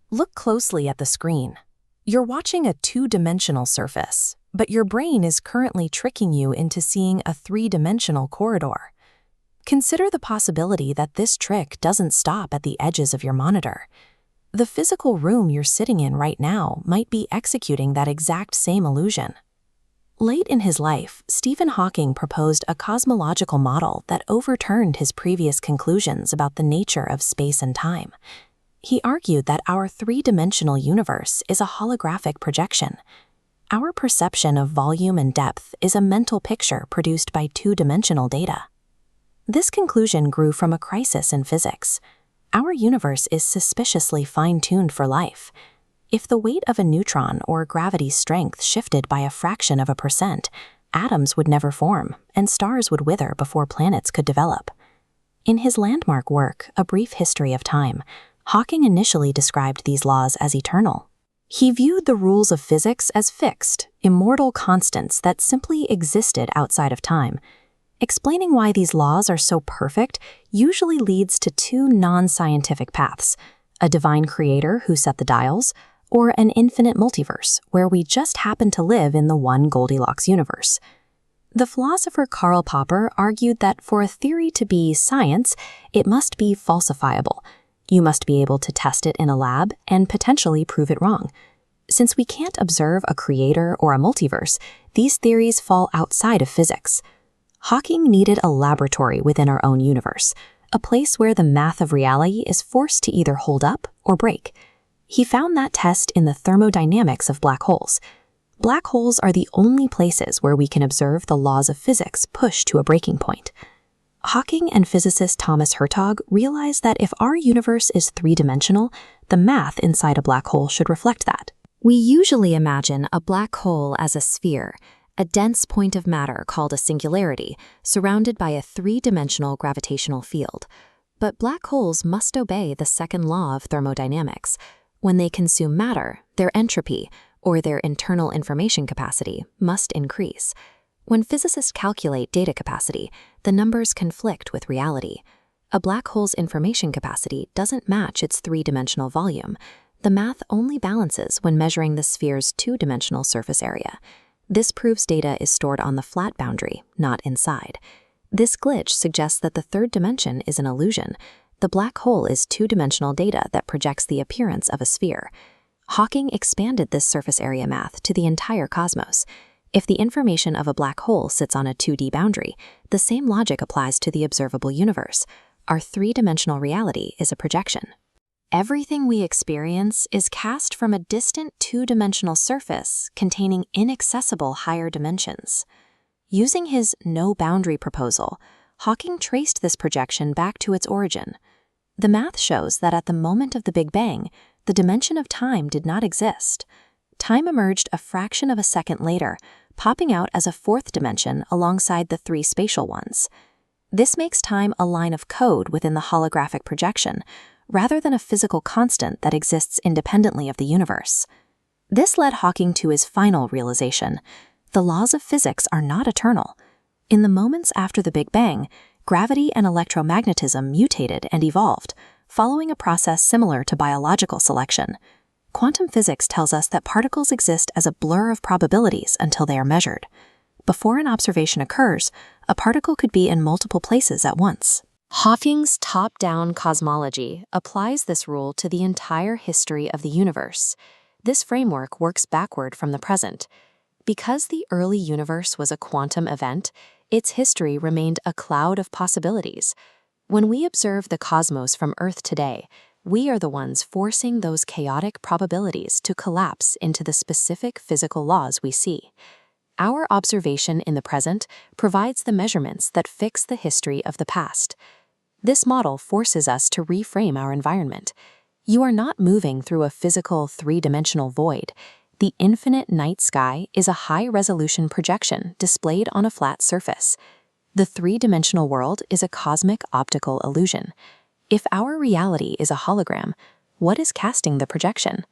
Look closely at the screen. You're watching a two-dimensional surface, but your brain is currently tricking you into seeing a three-dimensional corridor. Consider the possibility that this trick doesn't stop at the edges of your monitor. The physical room you're sitting in right now might be executing that exact same illusion. Late in his life, Stephen Hawking proposed a cosmological model that overturned his previous conclusions about the nature of space and time. He argued that our three-dimensional universe is a holographic projection. Our perception of volume and depth is a mental picture produced by two-dimensional data. This conclusion grew from a crisis in physics. Our universe is suspiciously fine-tuned for life. If the weight of a neutron or gravity's strength shifted by a fraction of a percent, atoms would never form, and stars would wither before planets could develop. In his landmark work, A Brief History of Time, Hawking initially described these laws as eternal. He viewed the rules of physics as fixed, immortal constants that simply existed outside of time. Explaining why these laws are so perfect usually leads to two non-scientific paths: a divine creator who set the dials, or an infinite multiverse where we just happen to live in the one Goldilocks universe. The philosopher Karl Popper argued that for a theory to be science, it must be falsifiable. You must be able to test it in a lab and potentially prove it wrong. Since we can't observe a creator or a multiverse, these theories fall outside of physics. Hawking needed a laboratory within our own universe, a place where the math of reality is forced to either hold up or break. He found that test in the thermodynamics of black holes. Black holes are the only places where we can observe the laws of physics push to a breaking point. Hawking and physicist Thomas Hertog realized that if our universe is three-dimensional, the math inside a black hole should reflect that. We usually imagine a black hole as a sphere, a dense point of matter called a singularity, surrounded by a three-dimensional gravitational field. But black holes must obey the second law of thermodynamics. When they consume matter, their entropy, or their internal information capacity, must increase. When physicists calculate data capacity, the numbers conflict with reality. A black hole's information capacity doesn't match its three-dimensional volume. The math only balances when measuring the sphere's two-dimensional surface area. This proves data is stored on the flat boundary, not inside. This glitch suggests that the third dimension is an illusion. The black hole is two-dimensional data that projects the appearance of a sphere. Hawking expanded this surface area math to the entire cosmos. If the information of a black hole sits on a 2D boundary, the same logic applies to the observable universe. Our three-dimensional reality is a projection. Everything we experience is cast from a distant two-dimensional surface containing inaccessible higher dimensions. Using his no-boundary proposal, Hawking traced this projection back to its origin. The math shows that at the moment of the Big Bang, the dimension of time did not exist. Time emerged a fraction of a second later, popping out as a fourth dimension alongside the three spatial ones. This makes time a line of code within the holographic projection, rather than a physical constant that exists independently of the universe. This led Hawking to his final realization: the laws of physics are not eternal. In the moments after the Big Bang, gravity and electromagnetism mutated and evolved, following a process similar to biological selection. Quantum physics tells us that particles exist as a blur of probabilities until they are measured. Before an observation occurs, a particle could be in multiple places at once. Hawking's top-down cosmology applies this rule to the entire history of the universe. This framework works backward from the present. Because the early universe was a quantum event, its history remained a cloud of possibilities. When we observe the cosmos from Earth today, we are the ones forcing those chaotic probabilities to collapse into the specific physical laws we see. Our observation in the present provides the measurements that fix the history of the past. This model forces us to reframe our environment. You are not moving through a physical three-dimensional void. The infinite night sky is a high-resolution projection displayed on a flat surface. The three-dimensional world is a cosmic optical illusion. If our reality is a hologram, what is casting the projection?